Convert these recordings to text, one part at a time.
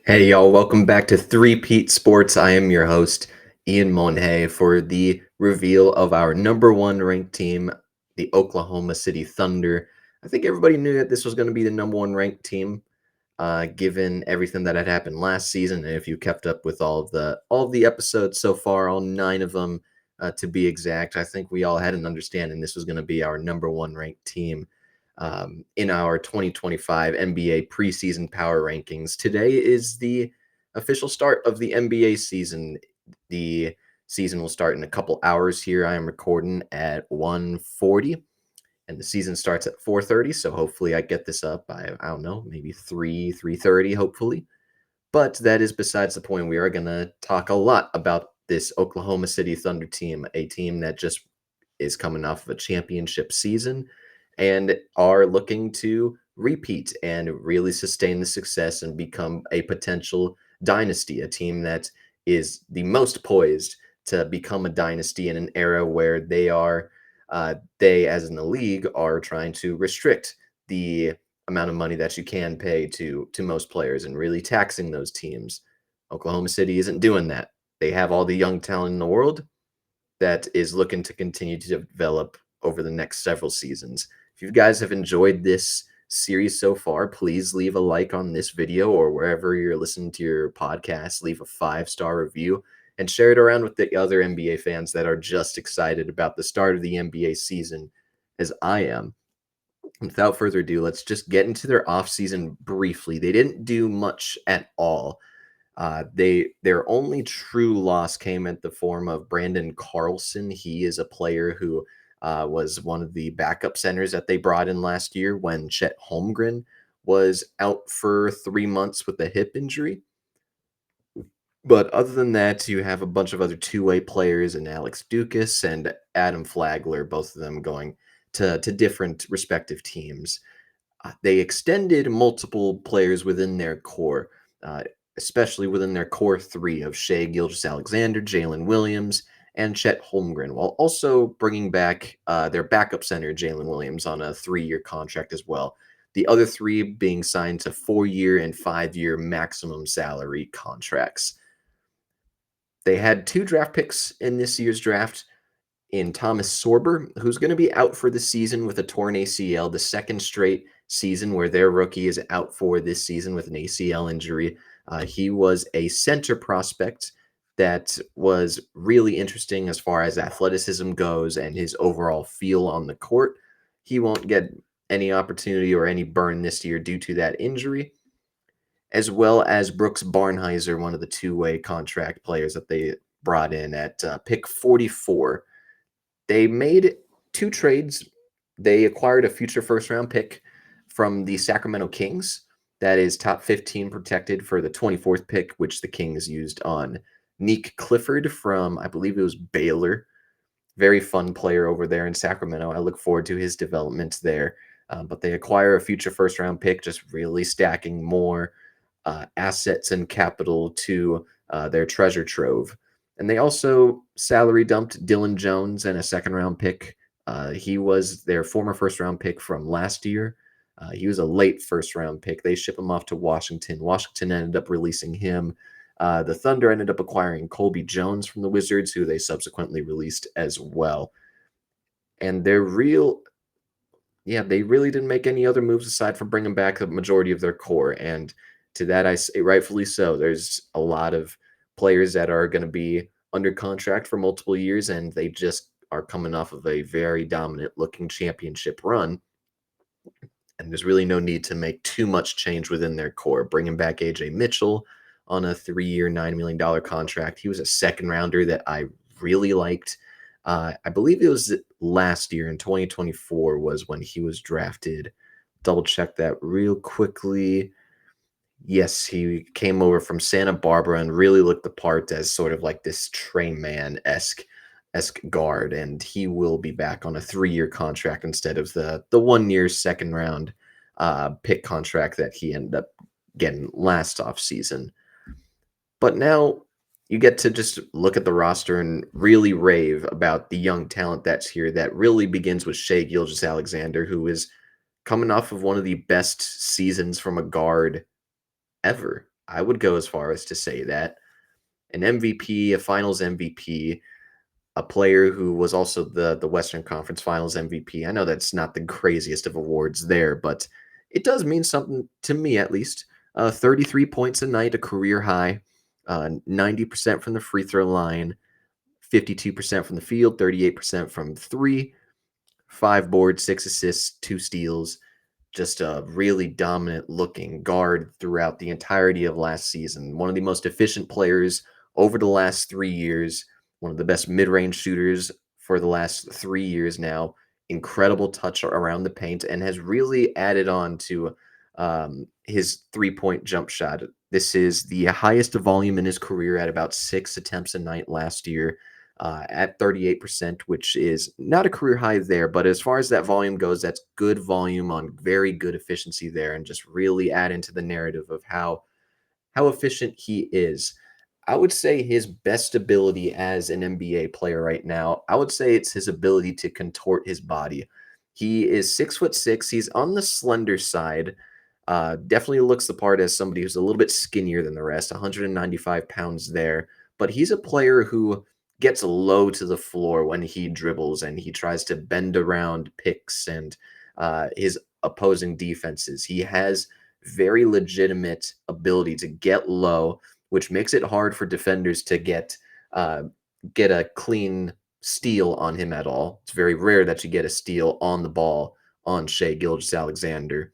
Hey y'all, welcome back to Three-Peat Sports. I am your host, Ian Monhay, for the reveal of our number one ranked team, the Oklahoma City Thunder. I think everybody knew that this was going to be the number one ranked team, given everything that had happened last season. And if you kept up with all of the episodes so far, all nine of them to be exact, I think we all had an understanding this was going to be our number one ranked team in our 2025 NBA preseason power rankings. Today is the official start of the NBA season. The season will start in a couple hours here. I am recording at 1:40 and the season starts at 4:30, so hopefully I get this up by I don't know, maybe 3:30 hopefully. But that is besides the point. We are going to talk a lot about this Oklahoma City Thunder team, a team that just is coming off of a championship season and are looking to repeat and really sustain the success and become a potential dynasty, a team that is the most poised to become a dynasty in an era where they as in the league are trying to restrict the amount of money that you can pay to most players and really taxing those teams. Oklahoma City isn't doing that. They have all the young talent in the world that is looking to continue to develop over the next several seasons. If you guys have enjoyed this series so far, please leave a like on this video or wherever you're listening to your podcast. Leave a 5-star review and share it around with the other NBA fans that are just excited about the start of the NBA season as I am. Without further ado, let's just get into their offseason briefly. They didn't do much at all. Their only true loss came at the form of Brandon Carlson. He is a player who was one of the backup centers that they brought in last year when Chet Holmgren was out for 3 months with a hip injury. But other than that, you have a bunch of other two-way players and Alex Dukas and Adam Flagler, both of them going to different respective teams. They extended multiple players within their core, especially within their core three of Shai, Gilgeous-Alexander, Jalen Williams, and Chet Holmgren, while also bringing back their backup center, Jalen Williams, on a 3-year contract as well. The other three being signed to 4-year and 5-year maximum salary contracts. They had 2 draft picks in this year's draft in Thomas Sorber, who's going to be out for the season with a torn ACL, the second straight season where their rookie is out for this season with an ACL injury. He was a center prospect that was really interesting as far as athleticism goes and his overall feel on the court. He won't get any opportunity or any burn this year due to that injury, as well as Brooks Barnhizer, one of the two-way contract players that they brought in at pick 44. They made 2 trades. They acquired a future first-round pick from the Sacramento Kings that is top 15 protected for the 24th pick, which the Kings used on Nick Clifford from, I believe it was Baylor. Very fun player over there in Sacramento. I look forward to his development there. But they acquire a future first-round pick, just really stacking more assets and capital to their treasure trove. And they also salary dumped Dylan Jones and a second-round pick. He was their former first-round pick from last year. He was a late first-round pick. They ship him off to Washington. Washington ended up releasing him. The Thunder ended up acquiring Colby Jones from the Wizards, who they subsequently released as well. And they really didn't make any other moves aside from bringing back the majority of their core. And to that, I say rightfully so. There's a lot of players that are going to be under contract for multiple years, and they just are coming off of a very dominant looking championship run. And there's really no need to make too much change within their core. Bringing back AJ Mitchell on a 3-year, $9 million contract. He was a second rounder that I really liked. I believe it was last year in 2024 was when he was drafted. Double check that real quickly. Yes, he came over from Santa Barbara and really looked the part as sort of like this Trey Man-esque guard, and he will be back on a 3-year contract instead of the 1-year second round pick contract that he ended up getting last offseason. But now you get to just look at the roster and really rave about the young talent that's here. That really begins with Shai Gilgeous-Alexander, who is coming off of one of the best seasons from a guard ever. I would go as far as to say that an MVP, a Finals MVP, a player who was also the Western Conference Finals MVP. I know that's not the craziest of awards there, but it does mean something to me at least. 33 points a night, a career high, 90% from the free throw line, 52% from the field, 38% from three, 5 boards, 6 assists, 2 steals, just a really dominant looking guard throughout the entirety of last season. One of the most efficient players over the last 3 years, one of the best mid range shooters for the last 3 years now. Incredible touch around the paint and has really added on to his 3-point jump shot. This is the highest volume in his career at about 6 attempts a night last year. At 38%, which is not a career high there. But as far as that volume goes, that's good volume on very good efficiency there, and just really add into the narrative of how efficient he is. I would say his best ability as an NBA player right now, I would say it's his ability to contort his body. He is 6'6". He's on the slender side. Definitely looks the part as somebody who's a little bit skinnier than the rest, 195 pounds there. But he's a player who gets low to the floor when he dribbles and he tries to bend around picks and his opposing defenses. He has very legitimate ability to get low, which makes it hard for defenders to uh, get a clean steal on him at all. It's very rare that you get a steal on the ball on Shai Gilgeous-Alexander.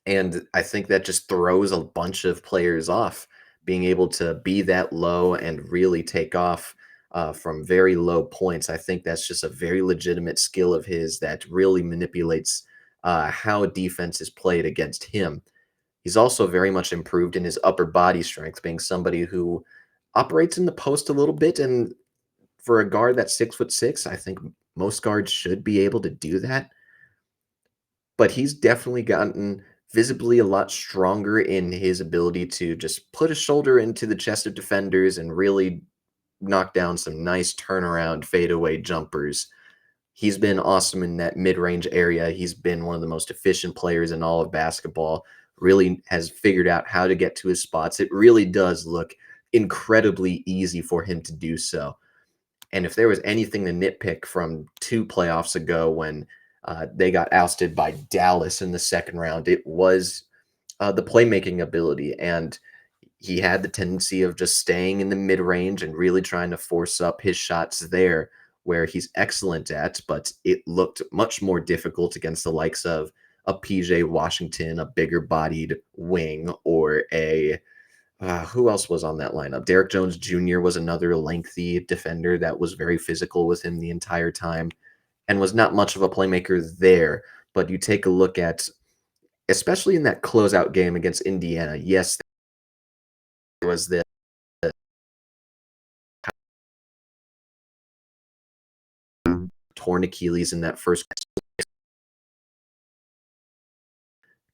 And I think that just throws a bunch of players off, being able to be that low and really take off from very low points. I think that's just a very legitimate skill of his that really manipulates how defense is played against him. He's also very much improved in his upper body strength, being somebody who operates in the post a little bit. And for a guard that's 6'6", I think most guards should be able to do that. But he's definitely gotten visibly a lot stronger in his ability to just put a shoulder into the chest of defenders and really knock down some nice turnaround fadeaway jumpers. He's been awesome in that mid-range area. He's been one of the most efficient players in all of basketball. Really has figured out how to get to his spots. It really does look incredibly easy for him to do so. And if there was anything to nitpick from 2 playoffs ago when they got ousted by Dallas in the second round, it was the playmaking ability. And he had the tendency of just staying in the mid range and really trying to force up his shots there, where he's excellent at, but it looked much more difficult against the likes of a PJ Washington, a bigger bodied wing, or a who else was on that lineup? Derrick Jones Jr. was another lengthy defender that was very physical with him the entire time and was not much of a playmaker there. But you take a look at, especially in that closeout game against Indiana, yes, there was the torn Achilles in that first.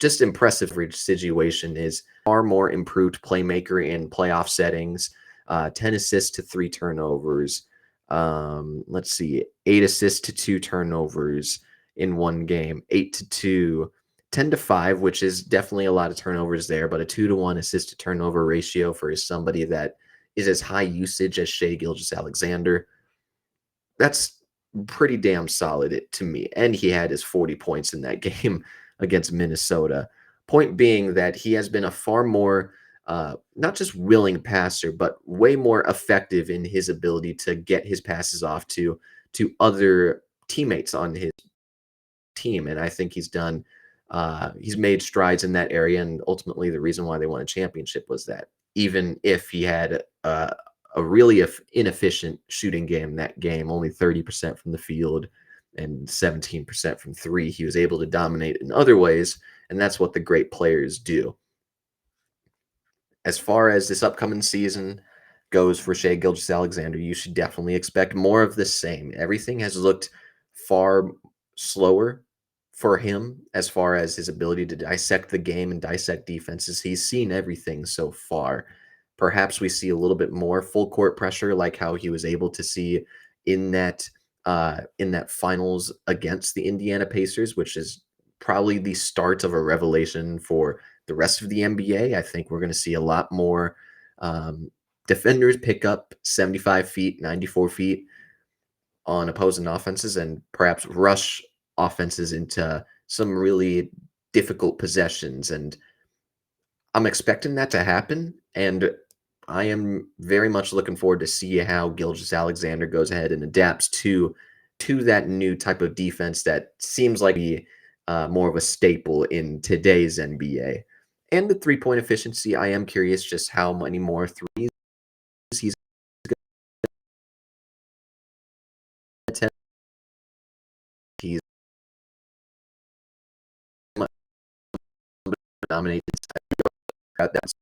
Just impressive situation is far more improved playmaker in playoff settings. 10 assists to 3 turnovers. Let's see, 8 assists to 2 turnovers in one game, 8 to 2, 10 to 5, which is definitely a lot of turnovers there, but a 2-to-1 assist to turnover ratio for somebody that is as high usage as Shai Gilgeous-Alexander. That's pretty damn solid to me. And he had his 40 points in that game against Minnesota. Point being that he has been a far more not just willing passer, but way more effective in his ability to get his passes off to other teammates on his team. And I think he's made strides in that area. And ultimately, the reason why they won a championship was that even if he had a really inefficient shooting game that game, only 30% from the field and 17% from three, he was able to dominate in other ways. And that's what the great players do. As far as this upcoming season goes for Shai Gilgeous-Alexander, you should definitely expect more of the same. Everything has looked far slower for him as far as his ability to dissect the game and dissect defenses. He's seen everything so far. Perhaps we see a little bit more full court pressure, like how he was able to see in that finals against the Indiana Pacers, which is probably the start of a revelation for the rest of the NBA. I think we're going to see a lot more um, defenders pick up 75 feet, 94 feet on opposing offenses and perhaps rush offenses into some really difficult possessions. And I'm expecting that to happen. And I am very much looking forward to see how Gilgeous-Alexander goes ahead and adapts to that new type of defense that seems like more of a staple in today's NBA. And the three-point efficiency, I am curious just how many more threes he's going to attempt. He's much dominated that's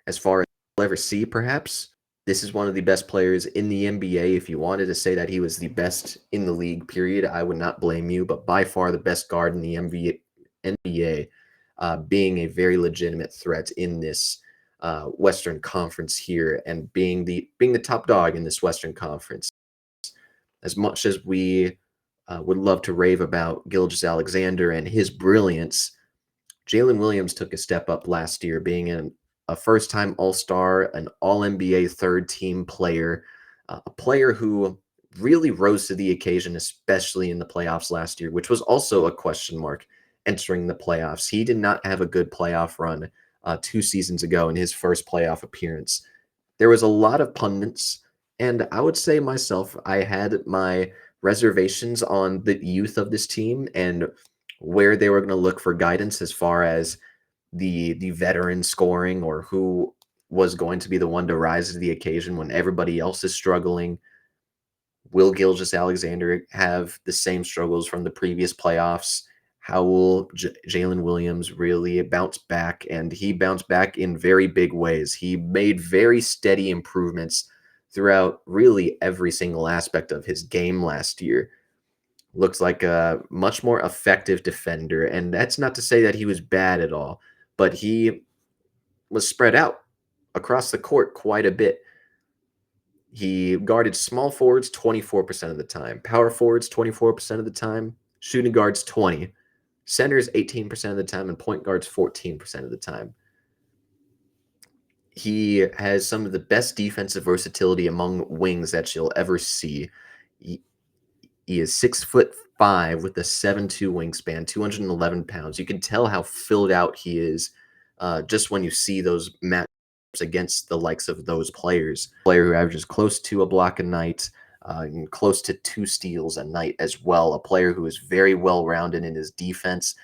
as far as we'll ever see, perhaps. This is one of the best players in the NBA. If you wanted to say that he was the best in the league, period, I would not blame you. But by far the best guard in the NBA, being a very legitimate threat in this Western Conference here, and being the top dog in this Western Conference. As much as we would love to rave about Gilgeous-Alexander and his brilliance, Jalen Williams took a step up last year, being a first time All Star, an All NBA third team player, a player who really rose to the occasion, especially in the playoffs last year, which was also a question mark entering the playoffs. He did not have a good playoff run 2 seasons ago in his first playoff appearance. There was a lot of pundits, and I would say myself, I had my reservations on the youth of this team and where they were going to look for guidance as far as the veteran scoring or who was going to be the one to rise to the occasion when everybody else is struggling. Will Gilgeous-Alexander have the same struggles from the previous playoffs? How will Jalen Williams really bounce back? And he bounced back in very big ways. He made very steady improvements throughout really every single aspect of his game last year. Looks like a much more effective defender. And that's not to say that he was bad at all, but he was spread out across the court quite a bit. He guarded small forwards 24% of the time, power forwards 24% of the time, shooting guards 20, centers 18% of the time, and point guards 14% of the time. He has some of the best defensive versatility among wings that you'll ever see. He, he is 6'5" with a 7'2" wingspan, 211 pounds. You can tell how filled out he is just when you see those matchups against the likes of those players. Player who averages close to a block a night, and close to 2 steals a night as well. A player who is very well rounded in his defense,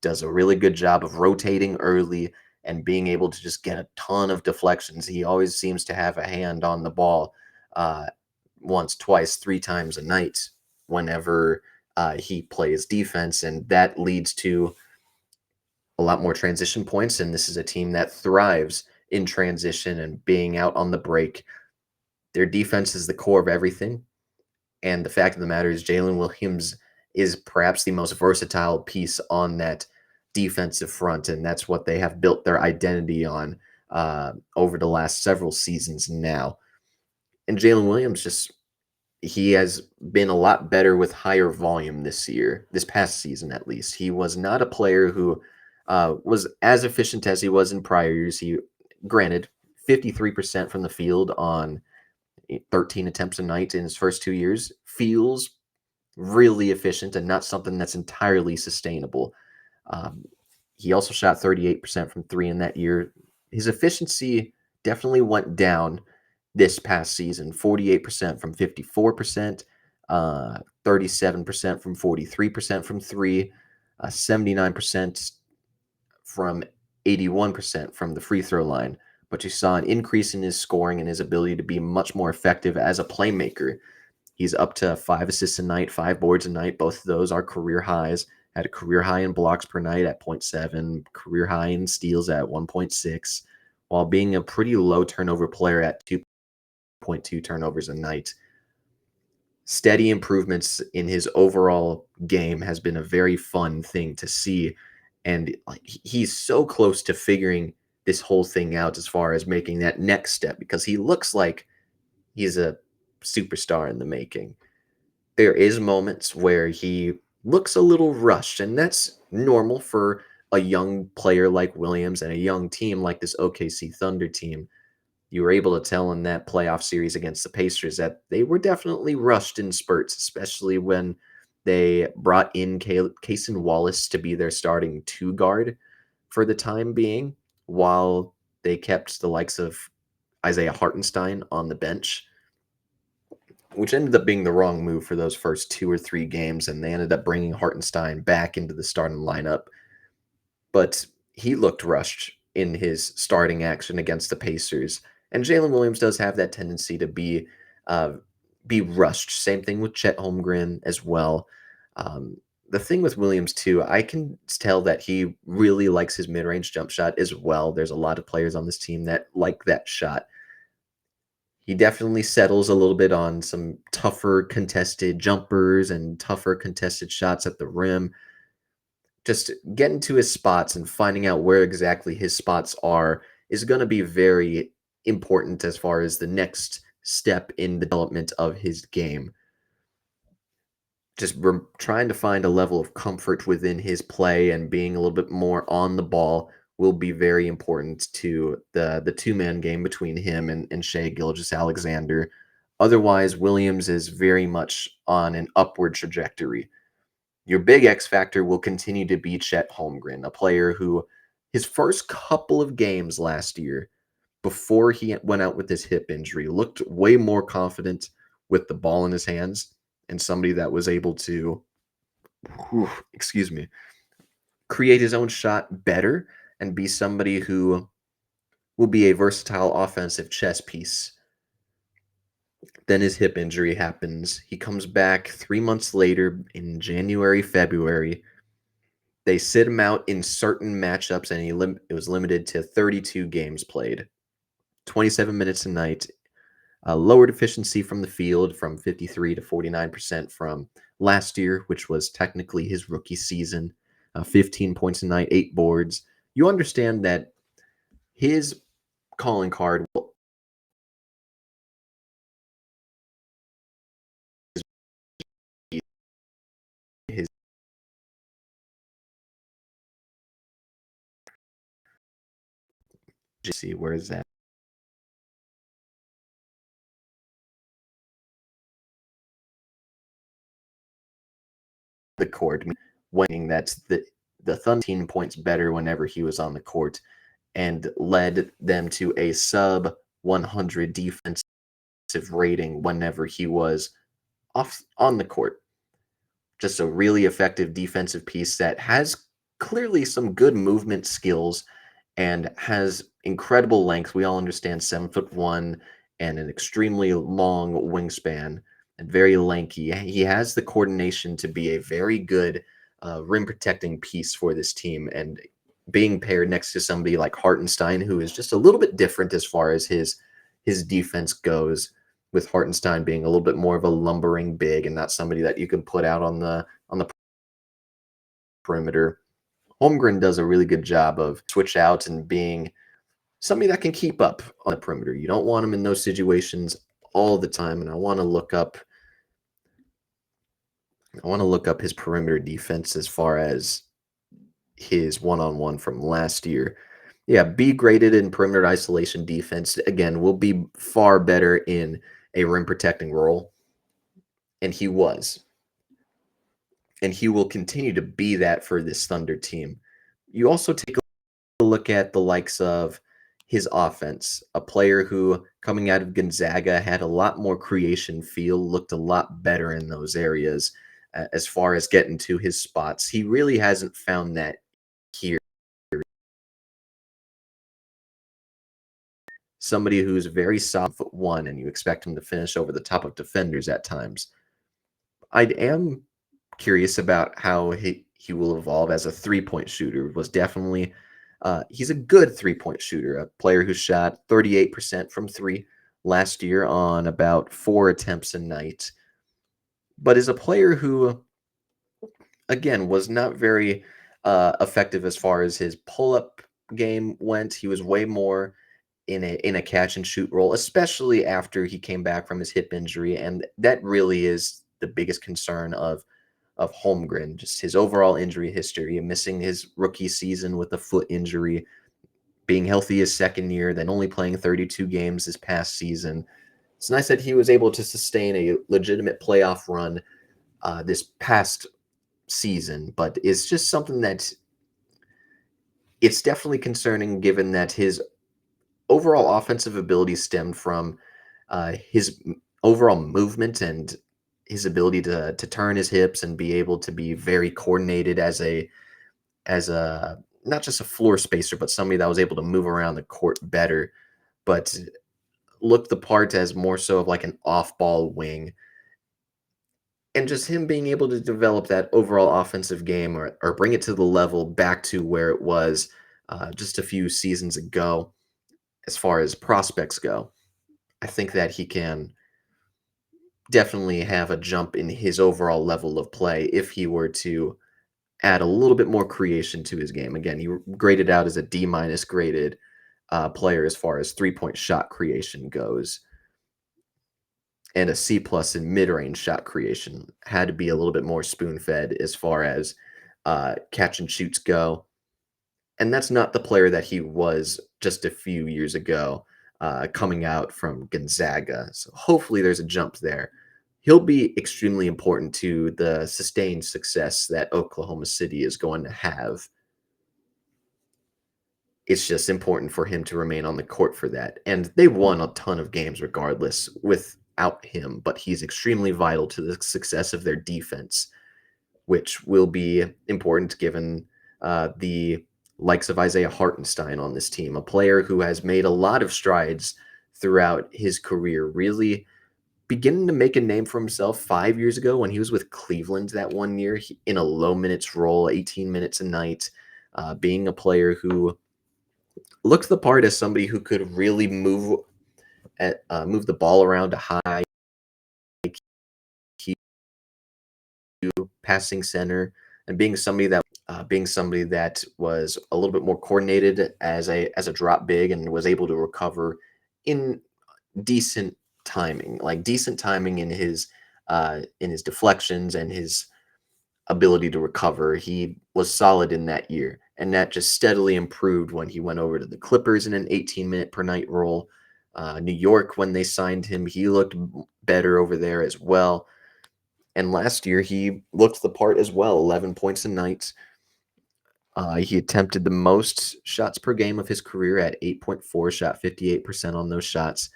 does a really good job of rotating early and being able to just get a ton of deflections. He always seems to have a hand on the ball uh, once, twice, 3 times a night whenever he plays defense. And that leads to a lot more transition points. And this is a team that thrives in transition and being out on the break. Their defense is the core of everything. And the fact of the matter is, Jalen Williams is perhaps the most versatile piece on that defensive front. And that's what they have built their identity on over the last several seasons now. And Jalen Williams he has been a lot better with higher volume this past season at least. He was not a player who was as efficient as he was in prior years. He, granted, 53% from the field on 13 attempts a night in his first 2 years feels really efficient and not something that's entirely sustainable. Um, he also shot 38% from three in that year. His efficiency definitely went down this past season, 48% from 54%, 37% from 43% from three, 79% from 81% from the free throw line. But you saw an increase in his scoring and his ability to be much more effective as a playmaker. He's up to 5 assists a night, 5 boards a night. Both of those are career highs. Had a career high in blocks per night at 0.7, career high in steals at 1.6, while being a pretty low turnover player at 2.2 turnovers a night. Steady improvements in his overall game has been a very fun thing to see. And like, he's so close to figuring this whole thing out as far as making that next step because he looks like he's a superstar in the making. There is moments where he looks a little rushed, and that's normal for a young player like Williams and a young team like this OKC Thunder team. You were able to tell in that playoff series against the Pacers that they were definitely rushed in spurts, especially when they brought in Cason Wallace to be their starting two guard for the time being, while they kept the likes of Isaiah Hartenstein on the bench, which ended up being the wrong move for those first 2 or 3 games, and they ended up bringing Hartenstein back into the starting lineup. But he looked rushed in his starting action against the Pacers, and Jalen Williams does have that tendency to uh, be rushed. Same thing with Chet Holmgren as well. Um, the thing with Williams too, I can tell that he really likes his mid-range jump shot as well. There's a lot of players on this team that like that shot. He definitely settles a little bit on some tougher contested jumpers and tougher contested shots at the rim. Just getting to his spots and finding out where exactly his spots are is going to be very important as far as the next step in the development of his game. Just trying to find a level of comfort within his play and being a little bit more on the ball will be very important to the two-man game between him and Shai Gilgeous-Alexander. Otherwise, Williams is very much on an upward trajectory. Your big X factor will continue to be Chet Holmgren, a player who his first couple of games last year, before he went out with his hip injury, looked way more confident with the ball in his hands and somebody that was able to, excuse me, create his own shot better and be somebody who will be a versatile offensive chess piece. Then his hip injury happens. He comes back 3 months later in January, February. They sit him out in certain matchups, and it was limited to 32 games played, 27 minutes a night. Lowered efficiency from the field from 53 to 49% from last year, which was technically his rookie season. 15 points a night, 8 boards. You understand that his calling card will be his. See, where is that? The court. Winning, that's the Thunder 10 points better whenever he was on the court and led them to a sub 100 defensive rating whenever he was off on the court. Just a really effective defensive piece that has clearly some good movement skills and has incredible length. We all understand 7'1" and an extremely long wingspan and very lanky. He has the coordination to be a very good rim protecting piece for this team. And being paired next to somebody like Hartenstein, who is just a little bit different as far as his defense goes, with Hartenstein being a little bit more of a lumbering big and not somebody that you can put out on the perimeter. Holmgren does a really good job of switch out and being somebody that can keep up on the perimeter. You don't want him in those situations all the time, and I want to look up his perimeter defense as far as his one-on-one from last year. Yeah, B graded in perimeter isolation defense. Again, will be far better in a rim protecting role, and he was. And he will continue to be that for this Thunder team. You also take a look at the likes of his offense, a player who, coming out of Gonzaga, had a lot more creation feel, looked a lot better in those areas as far as getting to his spots. He really hasn't found that here. Somebody who's very soft foot one, and you expect him to finish over the top of defenders at times. I am curious about how he will evolve as a three-point shooter. Was definitely he's a good three-point shooter, a player who shot 38% from three last year on about 4 attempts a night, but is a player who, again, was not very effective as far as his pull-up game went, he was way more in a catch and shoot role, especially after he came back from his hip injury, and that really is the biggest concern of Holmgren, just his overall injury history, missing his rookie season with a foot injury, being healthy his second year, then only playing 32 games this past season. It's nice that he was able to sustain a legitimate playoff run this past season, but it's just something that it's definitely concerning given that his overall offensive ability stemmed from his overall movement and his ability to turn his hips and be able to be very coordinated as a not just a floor spacer, but somebody that was able to move around the court better, but looked the part as more so of like an off-ball wing. And just him being able to develop that overall offensive game or bring it to the level back to where it was just a few seasons ago, as far as prospects go, I think that he can definitely have a jump in his overall level of play if he were to add a little bit more creation to his game. Again, he graded out as a D minus graded player as far as 3-point shot creation goes, and a C plus in mid range shot creation. Had to be a little bit more spoon fed as far as catch and shoots go. And that's not the player that he was just a few years ago, coming out from Gonzaga. So hopefully there's a jump there. He'll be extremely important to the sustained success that Oklahoma City is going to have. It's just important for him to remain on the court for that. And they won a ton of games regardless without him, but he's extremely vital to the success of their defense, which will be important given the likes of Isaiah Hartenstein on this team, a player who has made a lot of strides throughout his career, really beginning to make a name for himself 5 years ago when he was with Cleveland that one year in a low minutes role, 18 minutes a night, being a player who looked the part as somebody who could really move the ball around a high passing center, and being somebody that was a little bit more coordinated as a drop big and was able to recover in decent decent timing in his deflections and his ability to recover. He was solid in that year, and that just steadily improved when he went over to the Clippers in an 18-minute per night role. New York, when they signed him, he looked better over there as well. And last year, he looked the part as well, 11 points a night. He attempted the most shots per game of his career at 8.4, shot 58% on those shots.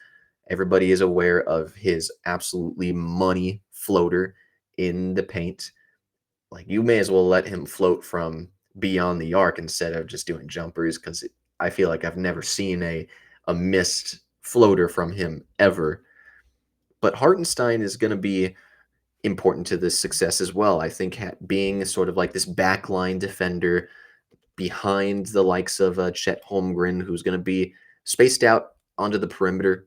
Everybody is aware of his absolutely money floater in the paint. Like, you may as well let him float from beyond the arc instead of just doing jumpers, because I feel like I've never seen a missed floater from him ever. But Hartenstein is going to be important to this success as well. I think being sort of like this backline defender behind the likes of Chet Holmgren, who's going to be spaced out onto the perimeter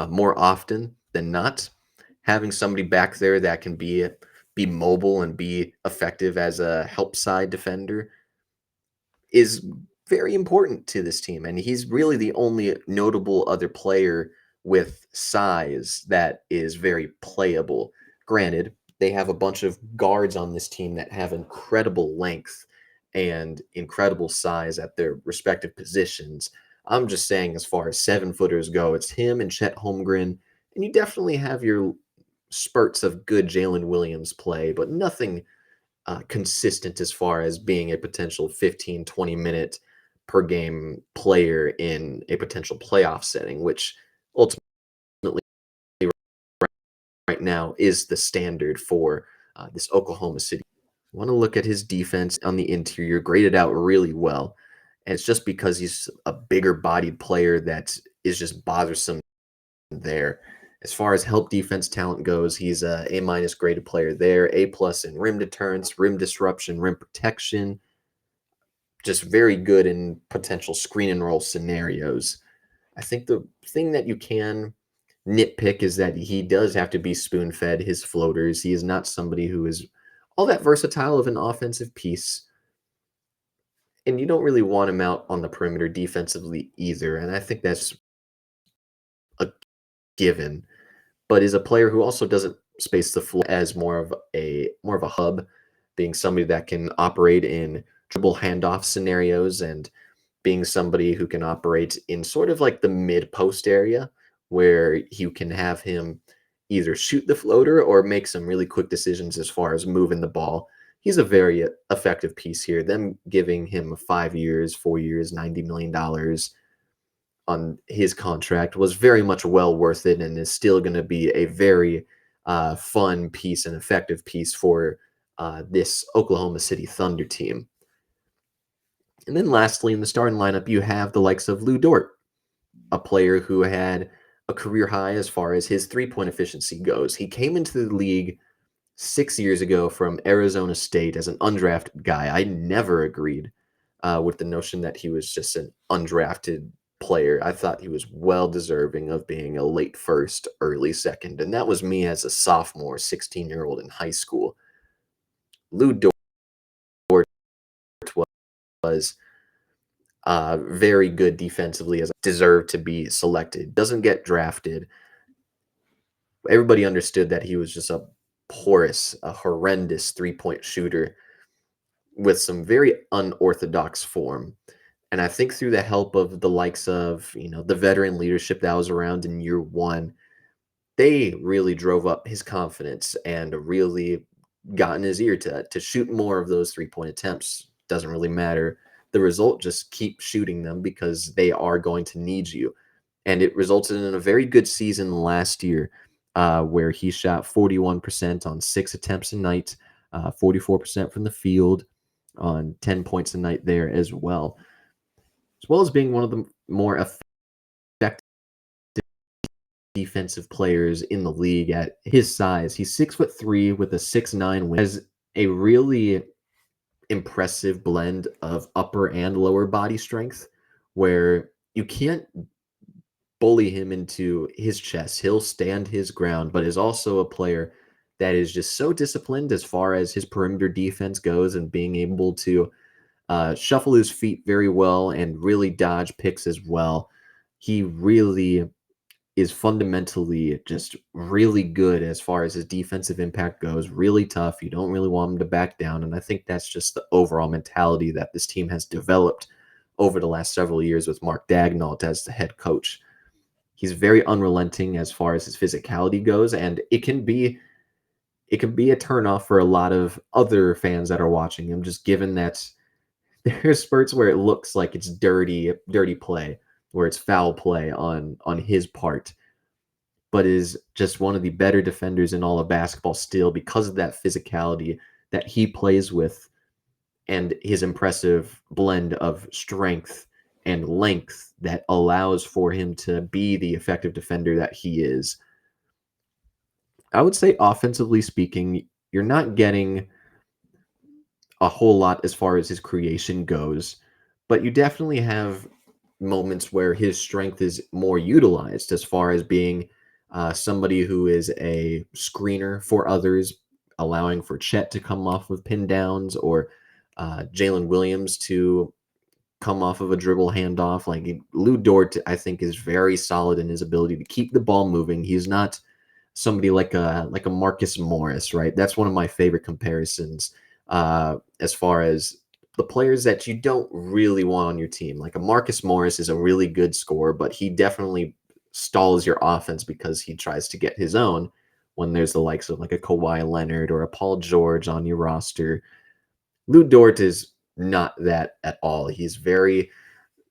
more often than not. Having somebody back there that can be mobile and be effective as a help side defender is very important to this team, and he's really the only notable other player with size that is very playable. Granted, they have a bunch of guards on this team that have incredible length and incredible size at their respective positions. I'm just saying, as far as 7-footers go, it's him and Chet Holmgren, and you definitely have your spurts of good Jalen Williams play, but nothing consistent as far as being a potential 15, 20-minute per game player in a potential playoff setting, which ultimately right now is the standard for this Oklahoma City. Want to look at his defense on the interior, graded out really well. And it's just because he's a bigger bodied player that is just bothersome there. As far as help defense talent goes, he's a A-minus graded player there, A plus in rim deterrence, rim disruption, rim protection. Just very good in potential screen and roll scenarios. I think the thing that you can nitpick is that he does have to be spoon fed his floaters. He is not somebody who is all that versatile of an offensive piece. and you don't really want him out on the perimeter defensively either. And I think that's a given, but is a player who also doesn't space the floor as more of a hub, being somebody that can operate in dribble handoff scenarios and being somebody who can operate in sort of like the mid post area where you can have him either shoot the floater or make some really quick decisions as far as moving the ball. He's a very effective piece here. Them giving him 5 years, 4 years, $90 million on his contract was very much well worth it and is still going to be a very fun piece and effective piece for this Oklahoma City Thunder team. And then lastly, in the starting lineup, you have the likes of Lou Dort, a player who had a career high as far as his three-point efficiency goes. He came into the league 6 years ago from Arizona State as an undrafted guy. I never agreed with the notion that he was just an undrafted player. I thought he was well deserving of being a late first, early second. And that was me as a sophomore, 16-year-old in high school. Lou Dort was very good defensively, as deserved to be selected. Doesn't get drafted. Everybody understood that he was just a horrendous three-point shooter with some very unorthodox form. And I think through the help of the likes of, the veteran leadership that was around in year one, they really drove up his confidence and really got in his ear to shoot more of those three-point attempts. Doesn't really matter the result, just keep shooting them because they are going to need you. And it resulted in a very good season last year, where he shot 41% on 6 attempts a night, 44% from the field on 10 points a night there as well as being one of the more effective defensive players in the league at his size. He's 6'3" with a 6'9" win. Has a really impressive blend of upper and lower body strength where you can't bully him into his chest. He'll stand his ground, but is also a player that is just so disciplined as far as his perimeter defense goes and being able to shuffle his feet very well and really dodge picks as well. He really is fundamentally just really good as far as his defensive impact goes, really tough. You don't really want him to back down. And I think that's just the overall mentality that this team has developed over the last several years with Mark Daigneault as the head coach. He's very unrelenting as far as his physicality goes, and it can be a turnoff for a lot of other fans that are watching him, just given that there's spurts where it looks like it's dirty play, where it's foul play on his part, but is just one of the better defenders in all of basketball still because of that physicality that he plays with and his impressive blend of strength and length that allows for him to be the effective defender that he is. I would say offensively speaking, you're not getting a whole lot as far as his creation goes, but you definitely have moments where his strength is more utilized as far as being somebody who is a screener for others, allowing for Chet to come off with pin downs or Jalen Williams to come off of a dribble handoff. Like Lou Dort, I think, is very solid in his ability to keep the ball moving. He's not somebody like a Marcus Morris, right? That's one of my favorite comparisons as far as the players that you don't really want on your team. Like a Marcus Morris is a really good scorer, but he definitely stalls your offense because he tries to get his own when there's the likes of like a Kawhi Leonard or a Paul George on your roster. Lou Dort is not that at all. He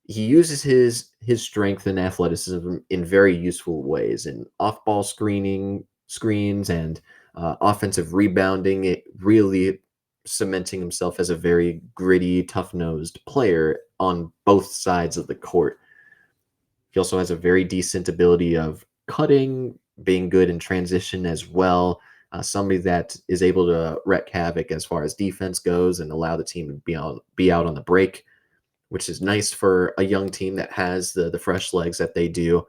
uses his strength and athleticism in very useful ways in off-ball screens and offensive rebounding. It really cementing himself as a very gritty, tough-nosed player on both sides of the court. He also has a very decent ability of cutting, being good in transition as well. Somebody that is able to wreak havoc as far as defense goes and allow the team to be out on the break, which is nice for a young team that has the fresh legs that they do.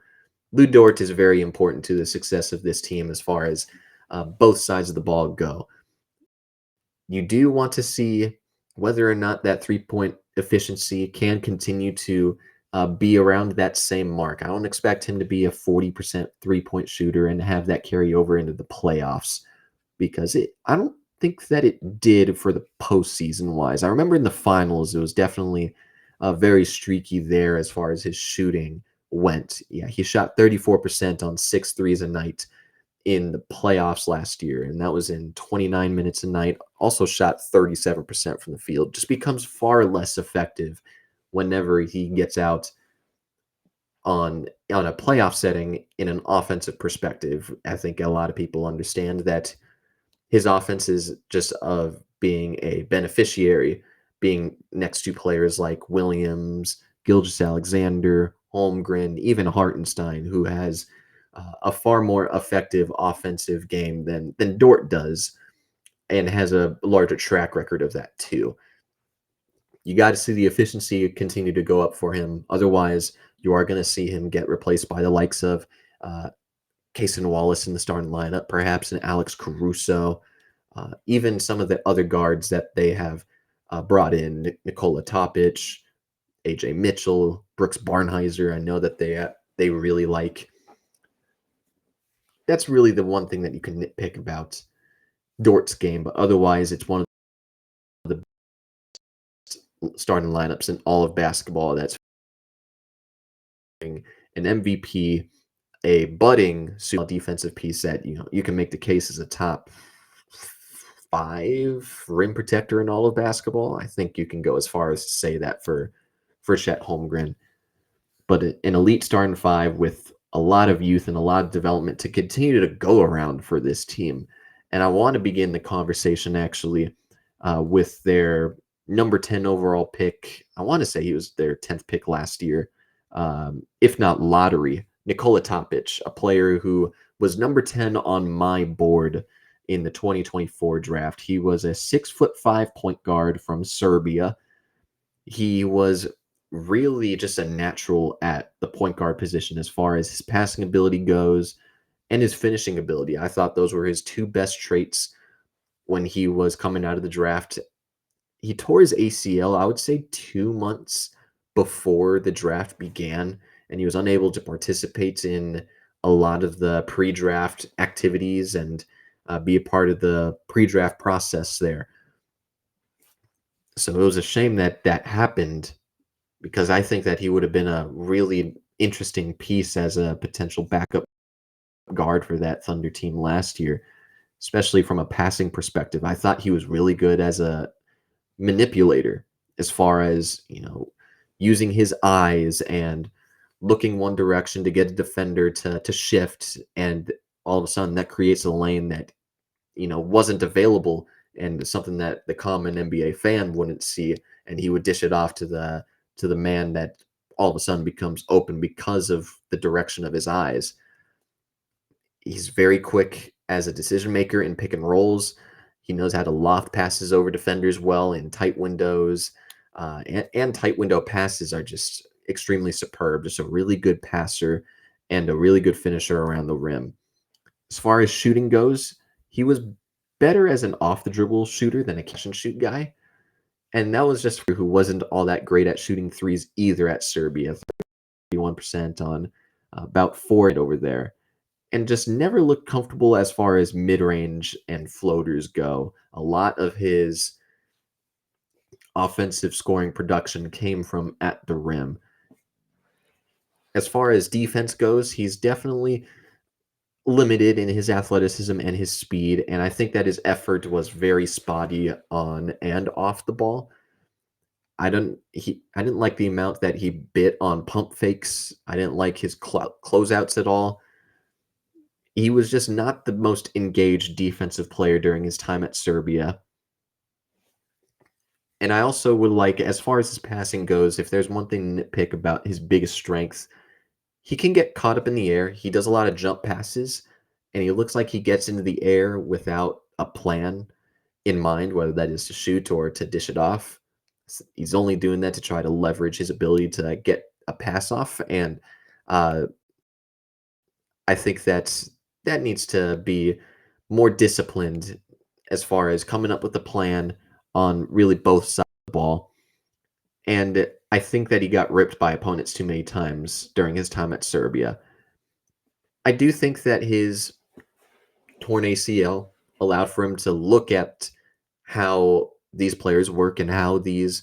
Lou Dort is very important to the success of this team as far as both sides of the ball go. You do want to see whether or not that three-point efficiency can continue to be around that same mark. I don't expect him to be a 40% three-point shooter and have that carry over into the playoffs because I don't think that it did for the postseason wise. I remember in the finals, it was definitely very streaky there as far as his shooting went. Yeah, he shot 34% on six threes a night in the playoffs last year, and that was in 29 minutes a night. Also shot 37% from the field. Just becomes far less effective whenever he gets out on a playoff setting in an offensive perspective. I think a lot of people understand that his offense is just of being a beneficiary, being next to players like Williams, Gilgeous-Alexander, Holmgren, even Hartenstein, who has a far more effective offensive game than Dort does, and has a larger track record of that too. You got to see the efficiency continue to go up for him. Otherwise, you are going to see him get replaced by the likes of uh, Cason Wallace in the starting lineup, perhaps, and Alex Caruso, even some of the other guards that they have brought in, Nikola Topic, AJ Mitchell, Brooks Barnheiser. I know that they really like. That's really the one thing that you can nitpick about Dort's game, but otherwise, it's one of the starting lineups in all of basketball that's an MVP, a budding defensive piece that you can make the case as a top five rim protector in all of basketball. I think you can go as far as to say that for Chet Holmgren, but an elite starting five with a lot of youth and a lot of development to continue to go around for this team. And I want to begin the conversation actually with their number 10 overall pick. I want to say he was their 10th pick last year, if not lottery. Nikola Topic, a player who was number 10 on my board in the 2024 draft. He was a 6'5" point guard from Serbia. He was really just a natural at the point guard position as far as his passing ability goes and his finishing ability. I thought those were his two best traits when he was coming out of the draft. He tore his ACL, I would say 2 months before the draft began, and he was unable to participate in a lot of the pre-draft activities and be a part of the pre-draft process there. So it was a shame that that happened because I think that he would have been a really interesting piece as a potential backup guard for that Thunder team last year, especially from a passing perspective. I thought he was really good as a manipulator as far as, using his eyes and looking one direction to get a defender to shift, and all of a sudden that creates a lane that wasn't available and something that the common NBA fan wouldn't see, and he would dish it off to the man that all of a sudden becomes open because of the direction of his eyes. He's very quick as a decision maker in pick and rolls. He knows how to loft passes over defenders well in tight windows, and tight window passes are just extremely superb. Just a really good passer and a really good finisher around the rim. As far as shooting goes, he was better as an off the dribble shooter than a catch and shoot guy. And that was just for who wasn't all that great at shooting threes either at Serbia, 31% on about four over there. And just never looked comfortable as far as mid range and floaters go. A lot of his offensive scoring production came from at the rim. As far as defense goes, he's definitely limited in his athleticism and his speed, and I think that his effort was very spotty on and off the ball. I didn't like the amount that he bit on pump fakes. I didn't like his closeouts at all. He was just not the most engaged defensive player during his time at Serbia. And I also would like, as far as his passing goes, if there's one thing to nitpick about his biggest strengths, he can get caught up in the air. He does a lot of jump passes, and he looks like he gets into the air without a plan in mind, whether that is to shoot or to dish it off. He's only doing that to try to leverage his ability to get a pass off, and uh, I think that needs to be more disciplined as far as coming up with a plan on really both sides of the ball. And I think that he got ripped by opponents too many times during his time at Serbia. I do think that his torn ACL allowed for him to look at how these players work and how these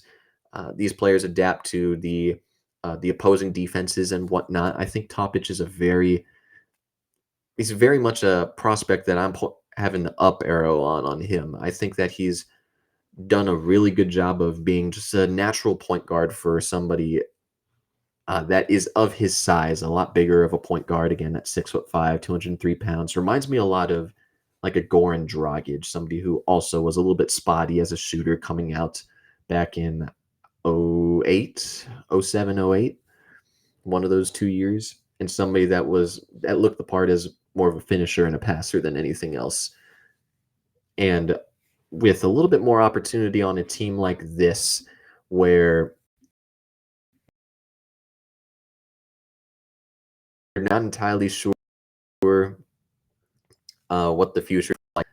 players adapt to the opposing defenses and whatnot. I think Topic is he's very much a prospect that having the up arrow on him. I think that he's done a really good job of being just a natural point guard for somebody that is of his size, a lot bigger of a point guard. Again, at 6'5", 203 pounds. Reminds me a lot of like a Goran Dragic, somebody who also was a little bit spotty as a shooter coming out back in '08, '07, '08, one of those 2 years, and somebody that looked the part as more of a finisher and a passer than anything else. And with a little bit more opportunity on a team like this, where you're not entirely sure what the future is like,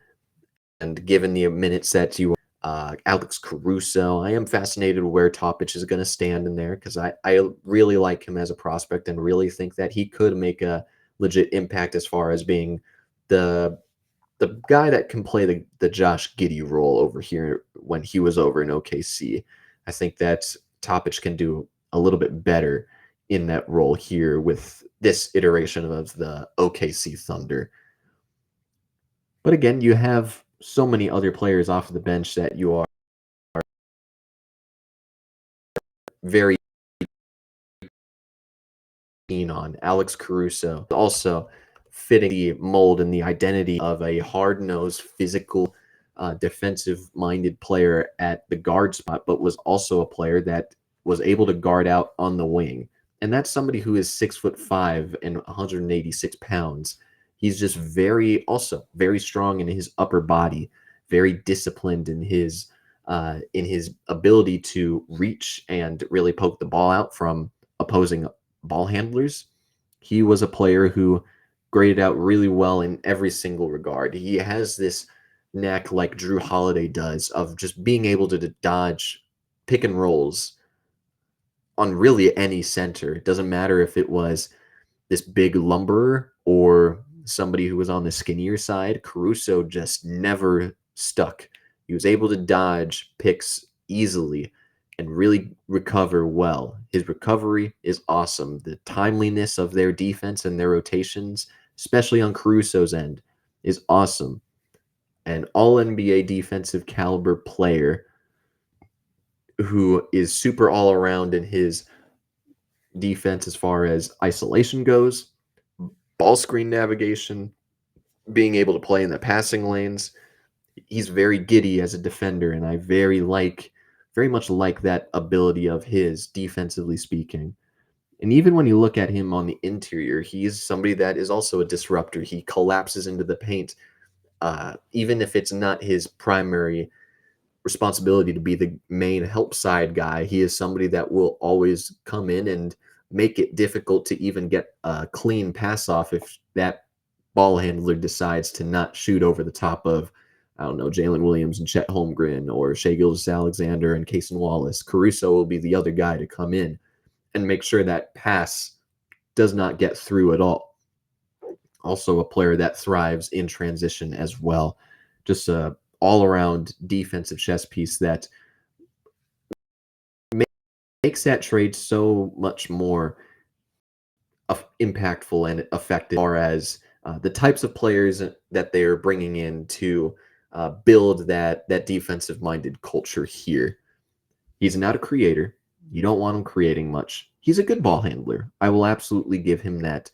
and given the minutes that you Alex Caruso, I am fascinated where Topic is going to stand in there because I really like him as a prospect and really think that he could make a legit impact as far as being the the guy that can play the Josh Giddey role over here when he was over in OKC. I think that Topic can do a little bit better in that role here with this iteration of the OKC Thunder. But again, you have so many other players off the bench that you are very keen on. Alex Caruso also fitting the mold and the identity of a hard-nosed, physical, defensive-minded player at the guard spot, but was also a player that was able to guard out on the wing. And that's somebody who is 6'5" and 186 pounds. He's just also very strong in his upper body, very disciplined in his ability to reach and really poke the ball out from opposing ball handlers. He was a player who graded out really well in every single regard. He has this knack like Drew Holiday does of just being able to dodge pick and rolls on really any center. It doesn't matter if it was this big lumberer or somebody who was on the skinnier side. Caruso just never stuck. He was able to dodge picks easily and really recover well. His recovery is awesome. The timeliness of their defense and their rotations, especially on Caruso's end, is awesome. An all NBA defensive caliber player who is super all around in his defense as far as isolation goes, ball screen navigation, being able to play in the passing lanes. He's very giddy as a defender, and I very much like that ability of his, defensively speaking. And even when you look at him on the interior, he's somebody that is also a disruptor. He collapses into the paint, even if it's not his primary responsibility to be the main help side guy. He is somebody that will always come in and make it difficult to even get a clean pass off if that ball handler decides to not shoot over the top of, I don't know, Jalen Williams and Chet Holmgren or Shai Gilgeous-Alexander and Cason Wallace. Caruso will be the other guy to come in and make sure that pass does not get through at all. Also a player that thrives in transition as well. Just a all-around defensive chess piece that makes that trade so much more impactful and effective as far as the types of players that they are bringing in to build that defensive-minded culture here. He's not a creator. You don't want him creating much. He's a good ball handler. I will absolutely give him that.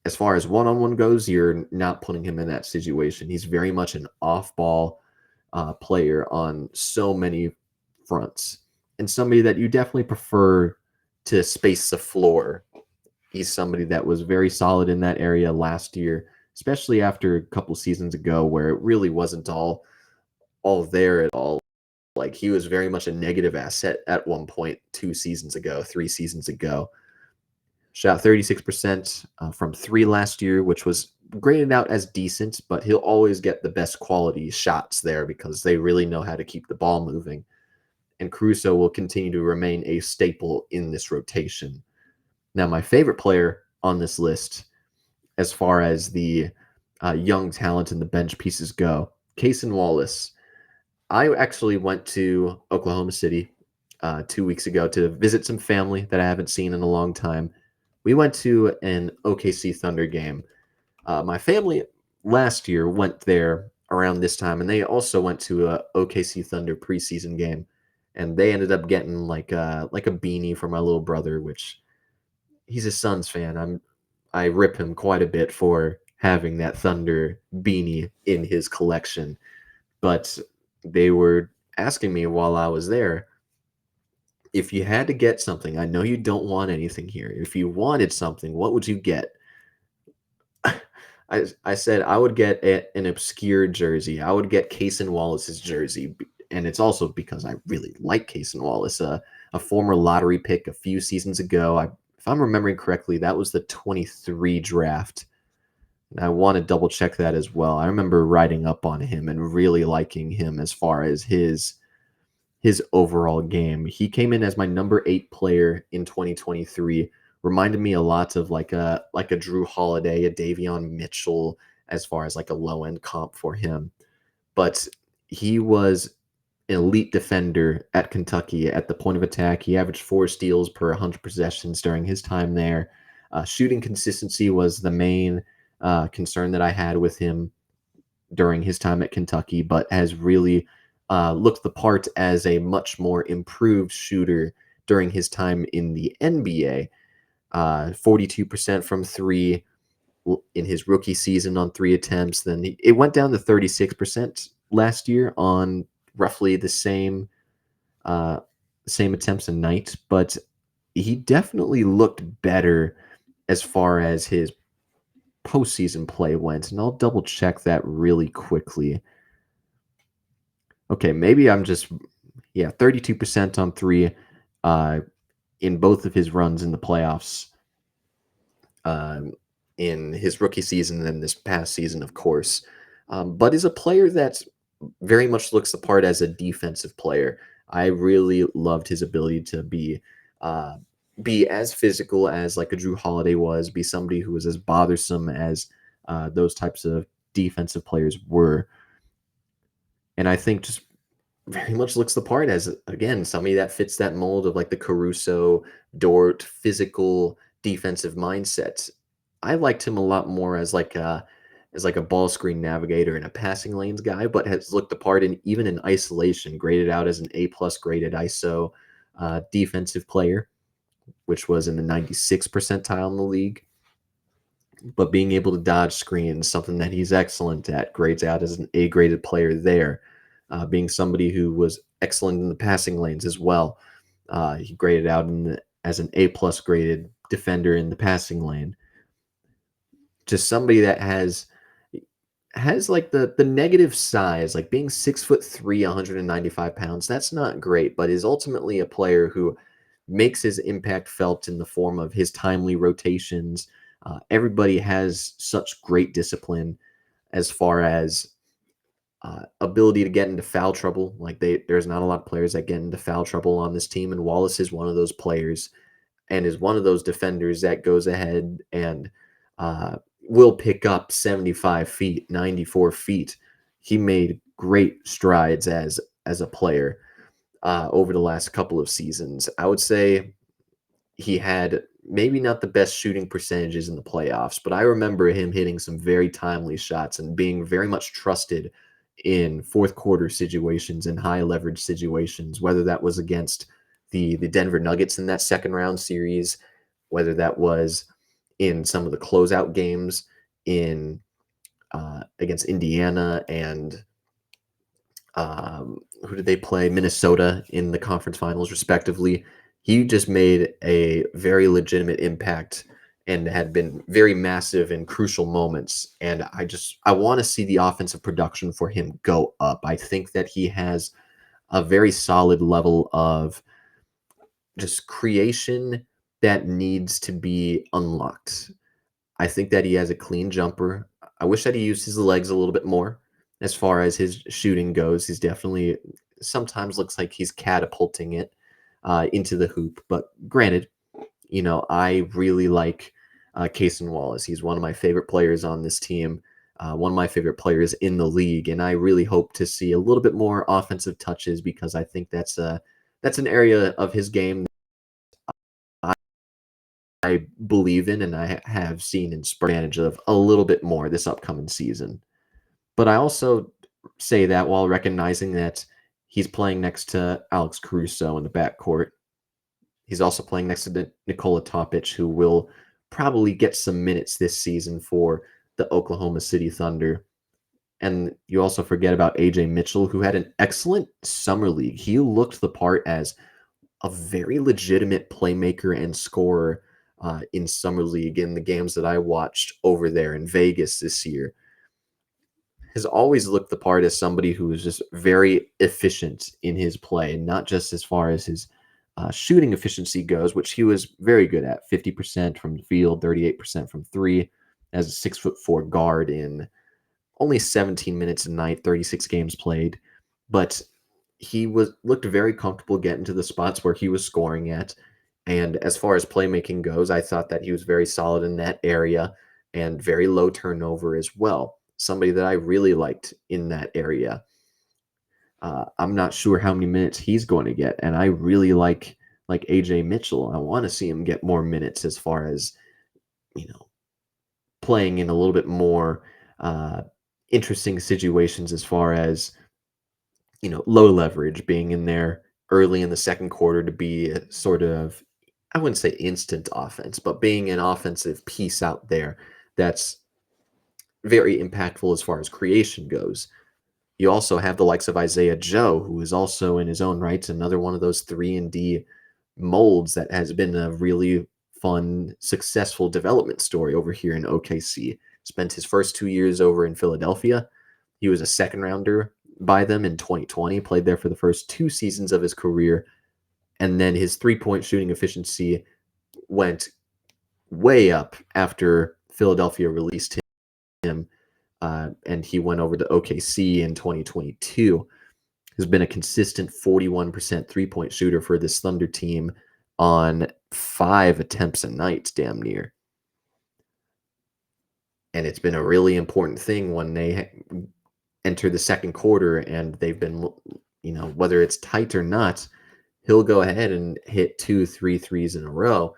As far as one-on-one goes, you're not putting him in that situation. He's very much an off-ball player on so many fronts, and somebody that you definitely prefer to space the floor. He's somebody that was very solid in that area last year, especially after a couple seasons ago where it really wasn't all there at all. Like, he was very much a negative asset at one point 2 seasons ago, 3 seasons ago. Shot 36% from 3 last year, which was graded out as decent, but he'll always get the best quality shots there because they really know how to keep the ball moving. and Caruso will continue to remain a staple in this rotation. Now, my favorite player on this list, as far as the young talent and the bench pieces go, Cason Wallace. I actually went to Oklahoma City 2 weeks ago to visit some family that I haven't seen in a long time. We went to an OKC Thunder game. My family last year went there around this time, and they also went to a OKC Thunder preseason game, and they ended up getting like a beanie for my little brother, which he's a Suns fan. I rip him quite a bit for having that Thunder beanie in his collection, but they were asking me while I was there, if you had to get something, I know you don't want anything here. If you wanted something, what would you get? I said I would get an obscure jersey. I would get Cason Wallace's jersey, and it's also because I really like Cason Wallace, a former lottery pick a few seasons ago. If I'm remembering correctly, that was the 23 draft. And I want to double check that as well. I remember writing up on him and really liking him as far as his overall game. He came in as my number 8 player in 2023. Reminded me a lot of like a Drew Holiday, a Davion Mitchell, as far as like a low end comp for him. But he was an elite defender at Kentucky at the point of attack. He averaged 4 steals per 100 possessions during his time there. Shooting consistency was the main concern that I had with him during his time at Kentucky, but has really looked the part as a much more improved shooter during his time in the NBA. 42% from three in his rookie season on 3 attempts. Then it went down to 36% last year on roughly the uh, same attempts a night, but he definitely looked better as far as his postseason play went. And I'll double check that really quickly. Okay, maybe I'm just 32% on three uh, in both of his runs in the playoffs um, in his rookie season and this past season, of course. But is a player that very much looks the part as a defensive player. I really loved his ability to uh, be as physical as like a Drew Holiday was, be somebody who was as bothersome as those types of defensive players were. And I think just very much looks the part as, again, somebody that fits that mold of like the Caruso, Dort, physical defensive mindset. I liked him a lot more as like a ball screen navigator and a passing lanes guy, but has looked the part in even in isolation, graded out as an A+ graded ISO defensive player, which was in the 96th percentile in the league. But being able to dodge screens, something that he's excellent at, grades out as an A-graded player there. Being somebody who was excellent in the passing lanes as well. He graded out as an A+ graded defender in the passing lane. Just somebody that has like the negative size, like being 6'3", 195 pounds. That's not great, but is ultimately a player who makes his impact felt in the form of his timely rotations. Everybody has such great discipline as far as ability to get into foul trouble. Like there's not a lot of players that get into foul trouble on this team, and Wallace is one of those players and is one of those defenders that goes ahead and uh, will pick up 75 feet, 94 feet. He made great strides as a player over the last couple of seasons. I would say he had maybe not the best shooting percentages in the playoffs, but I remember him hitting some very timely shots and being very much trusted in fourth quarter situations and high leverage situations, whether that was against the Denver Nuggets in that second round series, whether that was in some of the closeout games in against Indiana and who did they play? Minnesota in the conference finals, respectively. He just made a very legitimate impact and had been very massive in crucial moments. And I want to see the offensive production for him go up. I think that he has a very solid level of just creation that needs to be unlocked. I think that he has a clean jumper. I wish that he used his legs a little bit more as far as his shooting goes. He's definitely sometimes looks like he's catapulting it into the hoop. But granted, I really like Cason Wallace. He's one of my favorite players on this team, one of my favorite players in the league, and I really hope to see a little bit more offensive touches because I think that's an area of his game I believe in and I have seen and spur advantage of a little bit more this upcoming season. But I also say that while recognizing that he's playing next to Alex Caruso in the backcourt. He's also playing next to Nikola Topic, who will probably get some minutes this season for the Oklahoma City Thunder. And you also forget about AJ Mitchell, who had an excellent summer league. He looked the part as a very legitimate playmaker and scorer in summer league in the games that I watched over there in Vegas this year. Has always looked the part as somebody who is just very efficient in his play, not just as far as his shooting efficiency goes, which he was very good at 50% from the field, 38% from three, as a 6'4" guard in only 17 minutes a night, 36 games played. But he was looked very comfortable getting to the spots where he was scoring at. And as far as playmaking goes, I thought that he was very solid in that area and very low turnover as well. Somebody that I really liked in that area. I'm not sure how many minutes he's going to get, and I really like AJ Mitchell. I want to see him get more minutes as far as you know playing in a little bit more uh, interesting situations as far as low leverage, being in there early in the second quarter to be a sort of, I wouldn't say instant offense, but being an offensive piece out there that's very impactful as far as creation goes. You also have the likes of Isaiah Joe, who is also in his own rights another one of those 3-and-D molds that has been a really fun, successful development story over here in OKC. Spent his first 2 years over in Philadelphia. He was a second rounder by them in 2020, played there for the first 2 seasons of his career, and then his three-point shooting efficiency went way up after Philadelphia released him, and he went over to OKC in 2022. Has been a consistent 41% three-point shooter for this Thunder team on 5 attempts a night, damn near. And it's been a really important thing when they enter the second quarter and they've been, whether it's tight or not, he'll go ahead and hit 2, 3 threes in a row.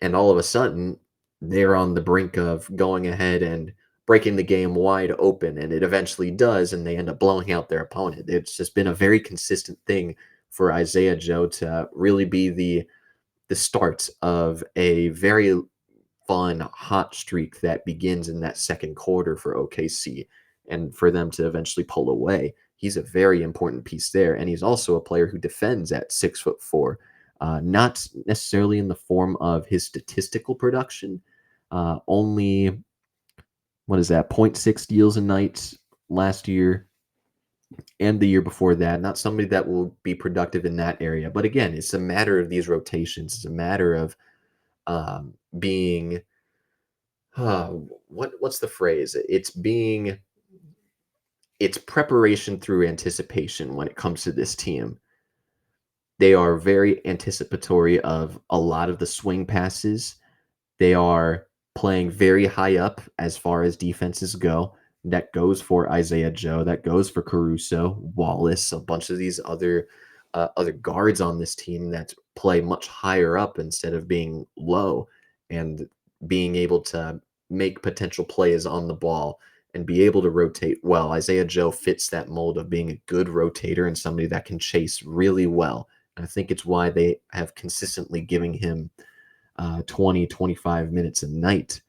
And all of a sudden, they're on the brink of going ahead and breaking the game wide open. And it eventually does. And they end up blowing out their opponent. It's just been a very consistent thing for Isaiah Joe to really be the start of a very fun hot streak that begins in that second quarter for OKC and for them to eventually pull away. He's a very important piece there. And he's also a player who defends at 6'4", not necessarily in the form of his statistical production. Only, what is that, 0.6 steals a night last year and the year before that. Not somebody that will be productive in that area. But again, it's a matter of these rotations. It's a matter of being uh, what's the phrase? It's preparation through anticipation when it comes to this team. They are very anticipatory of a lot of the swing passes. They are playing very high up as far as defenses go. That goes for Isaiah Joe. That goes for Caruso, Wallace, a bunch of these other guards on this team that play much higher up instead of being low and being able to make potential plays on the ball and be able to rotate well. Isaiah Joe fits that mold of being a good rotator and somebody that can chase really well. And I think it's why they have consistently giving him 20, 25 minutes a night.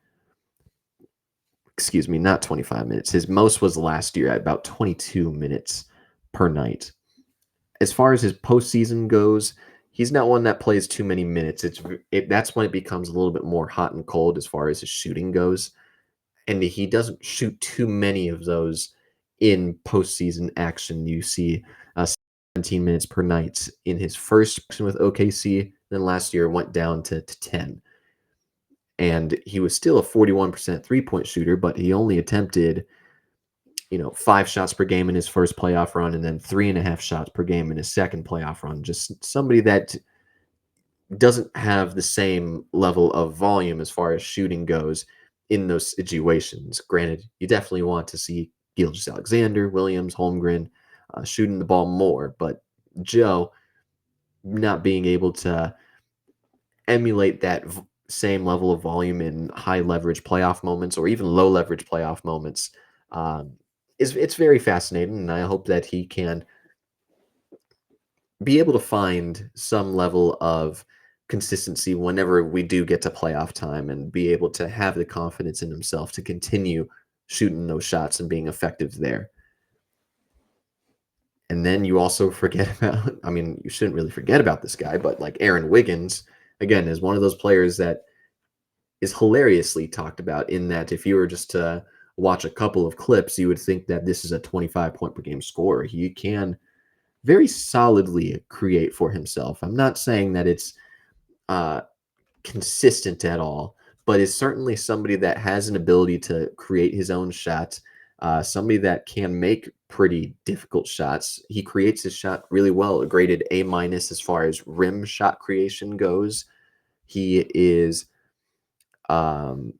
Excuse me, not 25 minutes. His most was last year at about 22 minutes per night. As far as his postseason goes, he's not one that plays too many minutes. That's when it becomes a little bit more hot and cold as far as his shooting goes. And he doesn't shoot too many of those in postseason action. You see 17 minutes per night in his first season with OKC. Then last year went down to 10. And he was still a 41% three-point shooter, but he only attempted 5 shots per game in his first playoff run and then 3.5 shots per game in his second playoff run. Just somebody that doesn't have the same level of volume as far as shooting goes in those situations. Granted, you definitely want to see Gilgeous-Alexander, Williams, Holmgren shooting the ball more, but Joe not being able to emulate that same level of volume in high leverage playoff moments or even low leverage playoff moments um, is it's very fascinating, and I hope that he can be able to find some level of consistency whenever we do get to playoff time and be able to have the confidence in himself to continue shooting those shots and being effective there. And then you also forget about, I mean, you shouldn't really forget about this guy, but like Aaron Wiggins, again, is one of those players that is hilariously talked about in that if you were just to watch a couple of clips, you would think that this is a 25-point per game scorer. He can very solidly create for himself. I'm not saying that it's uh, consistent at all, but is certainly somebody that has an ability to create his own shot, somebody that can make pretty difficult shots. He creates his shot really well, graded A minus as far as rim shot creation goes. He is um,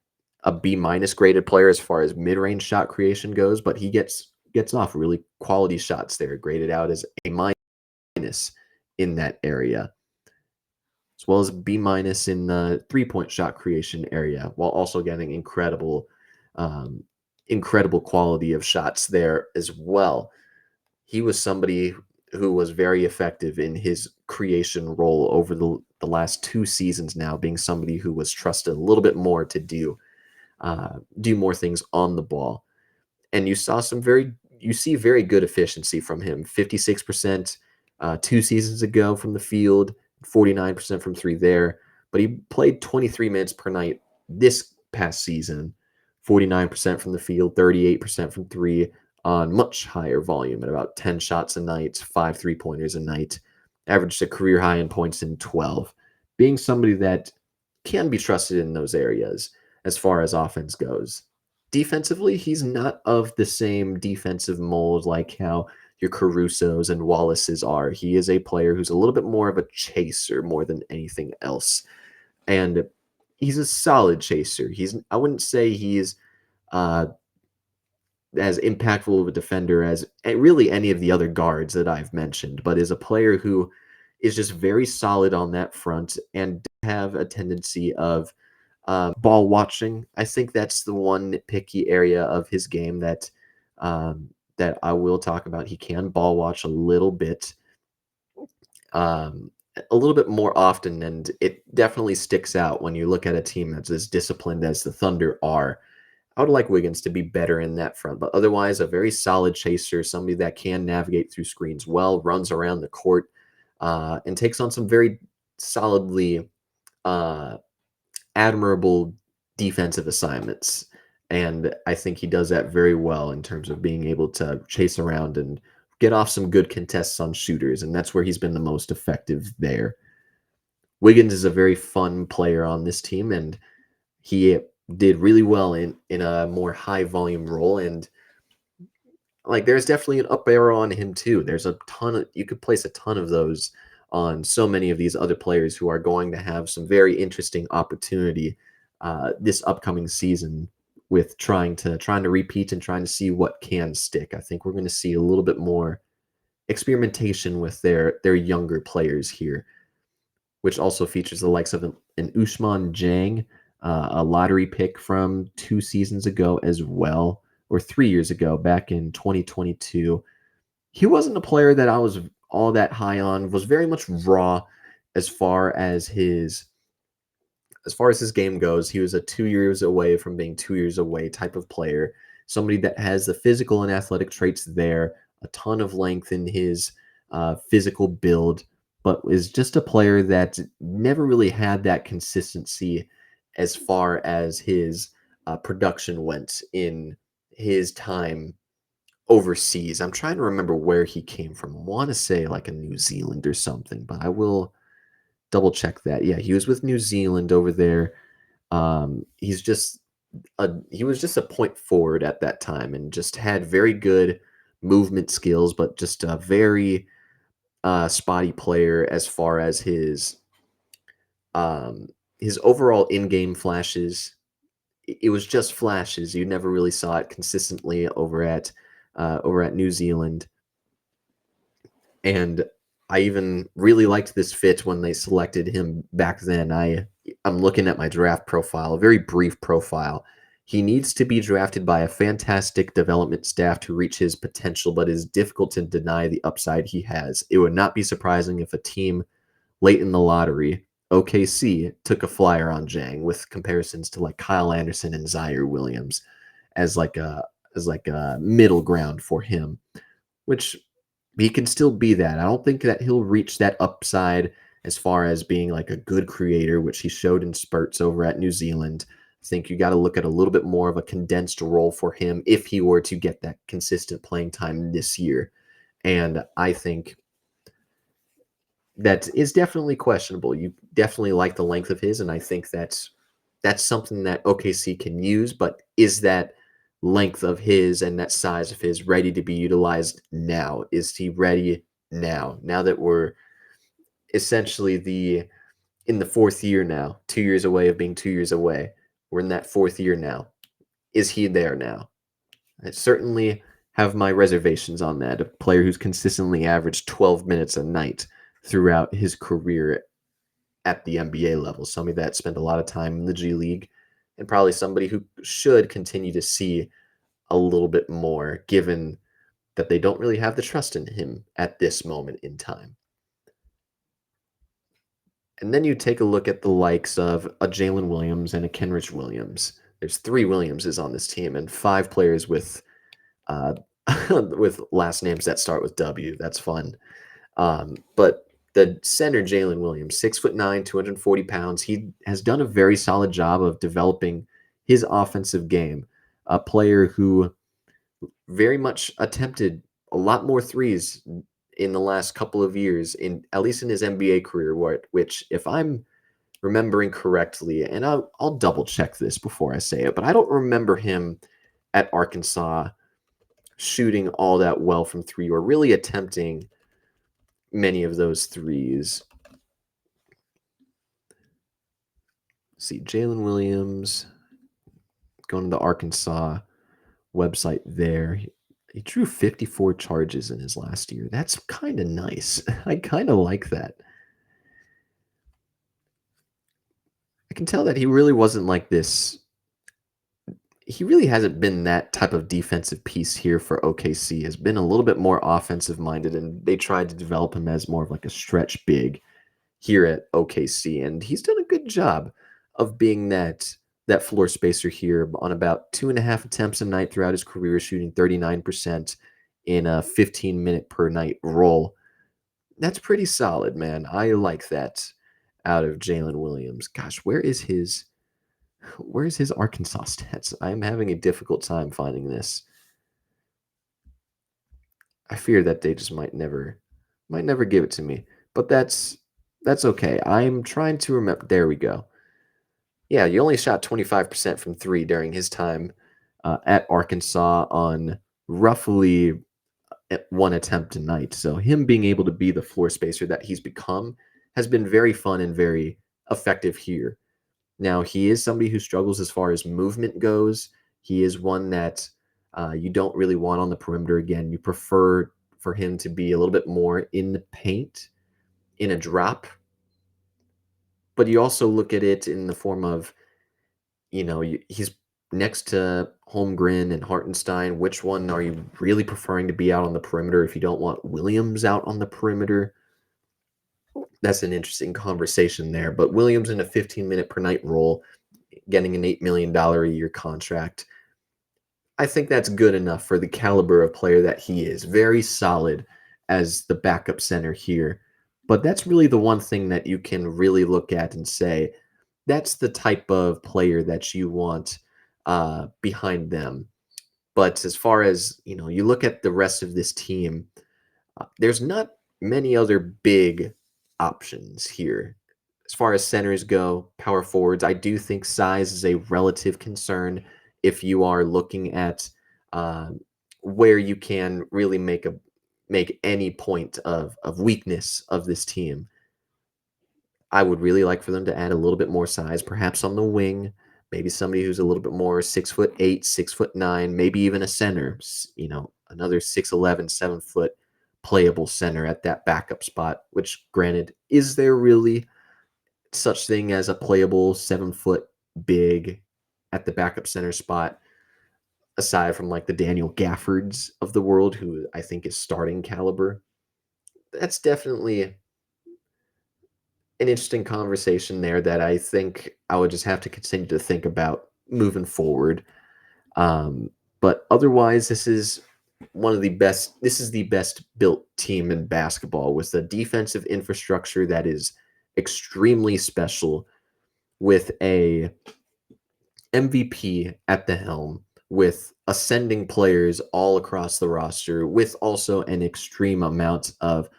a B minus graded player as far as mid range shot creation goes, but he gets off really quality shots there, graded out as A minus in that area, as well as B minus in the 3-point shot creation area, while also getting um, incredible quality of shots there as well. He was somebody who was very effective in his creation role over the last 2 seasons now, being somebody who was trusted a little bit more to do more things on the ball. And you see very good efficiency from him. 56% 2 seasons ago from the field, 49% from three there. But he played 23 minutes per night this past season, 49% from the field, 38% from three on much higher volume at about 10 shots a night, 5 3-pointers a night, averaged a career high in points in 12. Being somebody that can be trusted in those areas as far as offense goes. Defensively, he's not of the same defensive mold like how your Carusos and Wallaces are. He is a player who's a little bit more of a chaser more than anything else. And he's a solid chaser. I wouldn't say he's uh, as impactful of a defender as really any of the other guards that I've mentioned, but is a player who is just very solid on that front and have a tendency of ball watching. I think that's the one nitpicky area of his game that I will talk about. He can ball watch um, a little bit more often, and it definitely sticks out when you look at a team that's as disciplined as the Thunder are. I would like Wiggins to be better in that front, but otherwise, a very solid chaser, somebody that can navigate through screens well, runs around the court, and takes on some very solidly uh, admirable defensive assignments. And I think he does that very well in terms of being able to chase around and get off some good contests on shooters. And that's where he's been the most effective there. Wiggins is a very fun player on this team, and he did really well in a more high volume role. And like there's definitely an up arrow on him too. There's a ton of you could place a ton of those on so many of these other players who are going to have some very interesting opportunity this upcoming season with trying to repeat and trying to see what can stick. I think we're going to see a little bit more experimentation with their younger players here, which also features the likes of an Usman Jang, a lottery pick from 2 seasons ago as well, or 3 years ago, back in 2022. He wasn't a player that I was all that high on, was very much raw as far as his game goes. He was a 2 years away from being 2 years away type of player, somebody that has the physical and athletic traits there, a ton of length in his physical build, but is just a player that never really had that consistency as far as his production went in his time overseas. I'm trying to remember where he came from. I want to say like a New Zealand or something, but I will double check that. Yeah, he was with New Zealand over there. He's just he was just a point forward at that time and just had very good movement skills, but just a very spotty player as far as um, his overall in-game flashes. It was just flashes. You never really saw it consistently over at New Zealand. And I even really liked this fit when they selected him back then. I'm looking at my draft profile, a very brief profile. He needs to be drafted by a fantastic development staff to reach his potential, but it is difficult to deny the upside he has. It would not be surprising if a team late in the lottery, OKC, took a flyer on Jang with comparisons to like Kyle Anderson and Zaire Williams as like a middle ground for him, which he can still be that. I don't think that he'll reach that upside as far as being like a good creator, which he showed in spurts over at New Zealand. I think you got to look at a little bit more of a condensed role for him if he were to get that consistent playing time this year. And I think that is definitely questionable. You definitely like the length of his, and I think that's something that OKC can use. But is that length of his and that size of his ready to be utilized now? Is he ready now? Now that we're essentially the in the fourth year now, 2 years away of being 2 years away. We're in that fourth year now. Is he there now? I certainly have my reservations on that. A player who's consistently averaged 12 minutes a night throughout his career at the NBA level, somebody that spent a lot of time in the G League, and probably somebody who should continue to see a little bit more, given that they don't really have the trust in him at this moment in time. And then you take a look at the likes of a Jalen Williams and a Kenrich Williams. There's three Williamses on this team and five players with uh, with last names that start with W. That's fun. But the center, Jalen Williams, 6'9", 240 pounds, he has done a very solid job of developing his offensive game. A player who very much attempted a lot more threes in the last couple of years, in at least in his NBA career, which if I'm remembering correctly, and I'll double check this before I say it, but I don't remember him at Arkansas shooting all that well from three or really attempting many of those threes. See, Jalen Williams going to the Arkansas website there. He drew 54 charges in his last year. That's kind of nice. I kind of like that. I can tell that he really wasn't like this. He really hasn't been that type of defensive piece here for OKC. Has been a little bit more offensive minded, and they tried to develop him as more of like a stretch big here at OKC, and he's done a good job of being that floor spacer here on about 2.5 attempts a night throughout his career, shooting 39% in a 15-minute per night role. That's pretty solid, man. I like that out of Jalen Williams. Gosh, where's his Arkansas stats? I'm having a difficult time finding this. I fear that they just might never give it to me. But that's okay. I'm trying to remember. There we go. Yeah, you only shot 25% from three during his time at Arkansas on roughly one attempt a night. So him being able to be the floor spacer that he's become has been very fun and very effective here. Now, he is somebody who struggles as far as movement goes. He is one that you don't really want on the perimeter. Again, you prefer for him to be a little bit more in the paint, in a drop. But you also look at it in the form of, he's next to Holmgren and Hartenstein. Which one are you really preferring to be out on the perimeter if you don't want Williams out on the perimeter? That's an interesting conversation there. But Williams in a 15-minute per night role, getting an $8 million a year contract, I think that's good enough for the caliber of player that he is. Very solid as the backup center here. But that's really the one thing that you can really look at and say, that's the type of player that you want behind them. But as far as, you look at the rest of this team, there's not many other big options here. As far as centers go, power forwards, I do think size is a relative concern if you are looking at um, where you can really make any point of weakness of this team. I would really like for them to add a little bit more size, perhaps on the wing, maybe somebody who's a little bit more 6'8", 6'9", maybe even a center, another 6'11", 7-foot playable center at that backup spot, which granted, is there really such thing as a playable 7-foot big at the backup center spot, aside from like the Daniel Gaffords of the world, who I think is starting caliber? That's definitely an interesting conversation there that I think I would just have to continue to think about moving forward. Um, but otherwise, this is the best built team in basketball with a defensive infrastructure that is extremely special, with a MVP at the helm, with ascending players all across the roster, with also an extreme amount of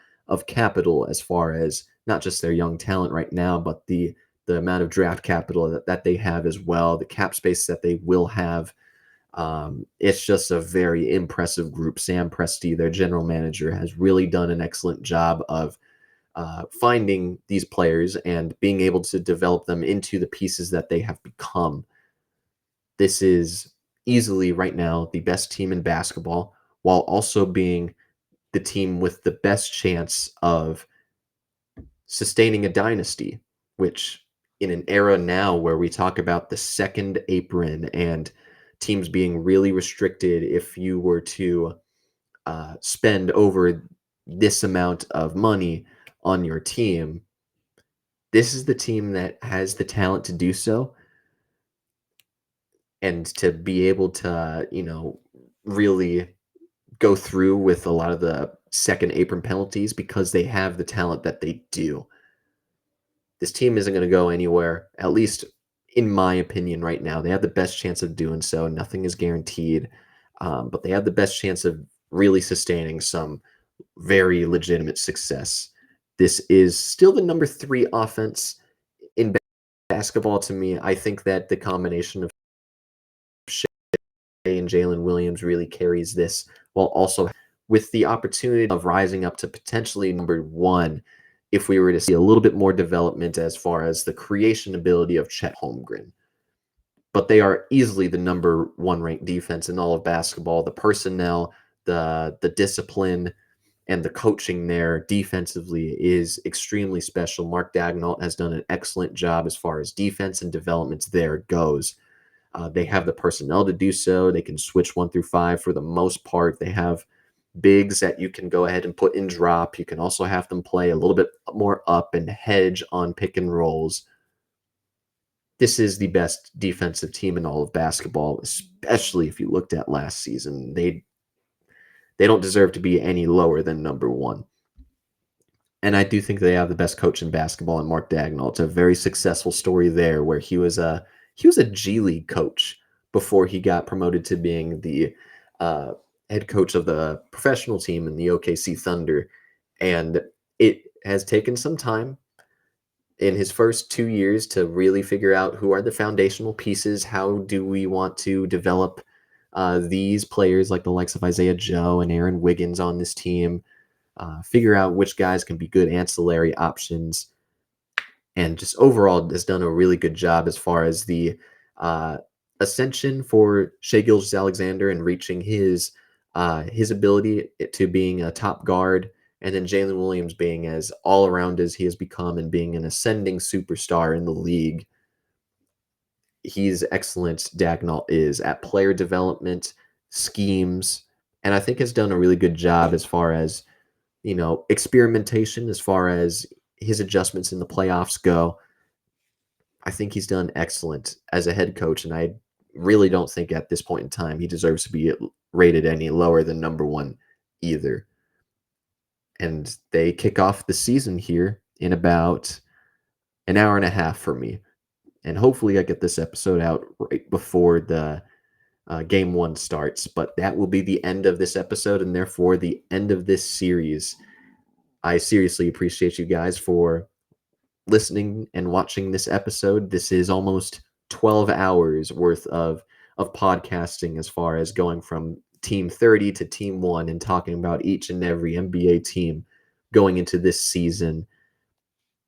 capital as far as not just their young talent right now, but the amount of draft capital that they have as well, the cap space that they will have. It's just a very impressive group. Sam Presti, their general manager, has really done an excellent job of finding these players and being able to develop them into the pieces that they have become. This is easily right now the best team in basketball, while also being the team with the best chance of sustaining a dynasty, which in an era now where we talk about the second apron and teams being really restricted if you were to spend over this amount of money on your team, this is the team that has the talent to do so, and to be able to, really go through with a lot of the second apron penalties because they have the talent that they do. This team isn't going to go anywhere, at least in my opinion, right now. They have the best chance of doing so. Nothing is guaranteed, but they have the best chance of really sustaining some very legitimate success. This is still the number 3 offense in basketball to me. I think that the combination of Shai and Jalen Williams really carries this, while also with the opportunity of rising up to potentially number 1 if we were to see a little bit more development as far as the creation ability of Chet Holmgren. But they are easily the number 1 ranked defense in all of basketball. The personnel, the discipline, and the coaching there defensively is extremely special. Mark Dagnall has done an excellent job as far as defense and developments there goes. They have the personnel to do so. They can switch 1 through 5 for the most part. They have bigs that you can go ahead and put in drop. You can also have them play a little bit more up and hedge on pick and rolls. This is the best defensive team in all of basketball, especially if you looked at last season. They don't deserve to be any lower than number 1. And I do think they have the best coach in basketball in Mark Dagnall. It's a very successful story there, where he was a G League coach before he got promoted to being the uh, head coach of the professional team in the OKC Thunder. And it has taken some time in his first 2 years to really figure out who are the foundational pieces. How do we want to develop these players like the likes of Isaiah Joe and Aaron Wiggins on this team? Figure out which guys can be good ancillary options, and just overall has done a really good job as far as the uh, ascension for Shai Gilgeous-Alexander and reaching his ability to being a top guard, and then Jalen Williams being as all around as he has become and being an ascending superstar in the league. He's excellent. Dagnall is at player development, schemes, and I think has done a really good job as far as experimentation, as far as his adjustments in the playoffs go. I think he's done excellent as a head coach, and I really don't think at this point in time he deserves to be rated any lower than number 1 either. And they kick off the season here in about an hour and a half for me. And hopefully I get this episode out right before the game 1 starts. But that will be the end of this episode, and therefore the end of this series. I seriously appreciate you guys for listening and watching this episode, this is almost 12 hours worth of podcasting as far as going from team 30 to team 1 and talking about each and every NBA team going into this season.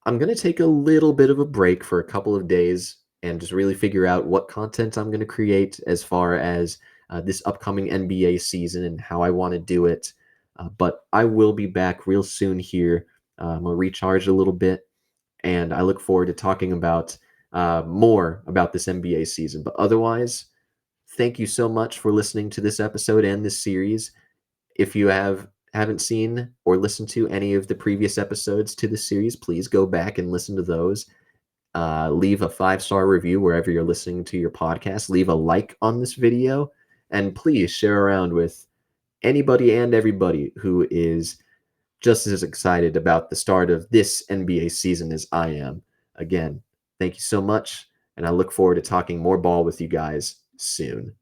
I'm going to take a little bit of a break for a couple of days and just really figure out what content I'm going to create as far as this upcoming NBA season and how I want to do it. But I will be back real soon here. I'm going to recharge a little bit, and I look forward to talking about more about this NBA season. But otherwise, thank you so much for listening to this episode and this series. If you haven't seen or listened to any of the previous episodes to this series, please go back and listen to those. Leave a 5-star review wherever you're listening to your podcast. Leave a like on this video, and please share around with anybody and everybody who is just as excited about the start of this NBA season as I am. Again, thank you so much, and I look forward to talking more ball with you guys soon.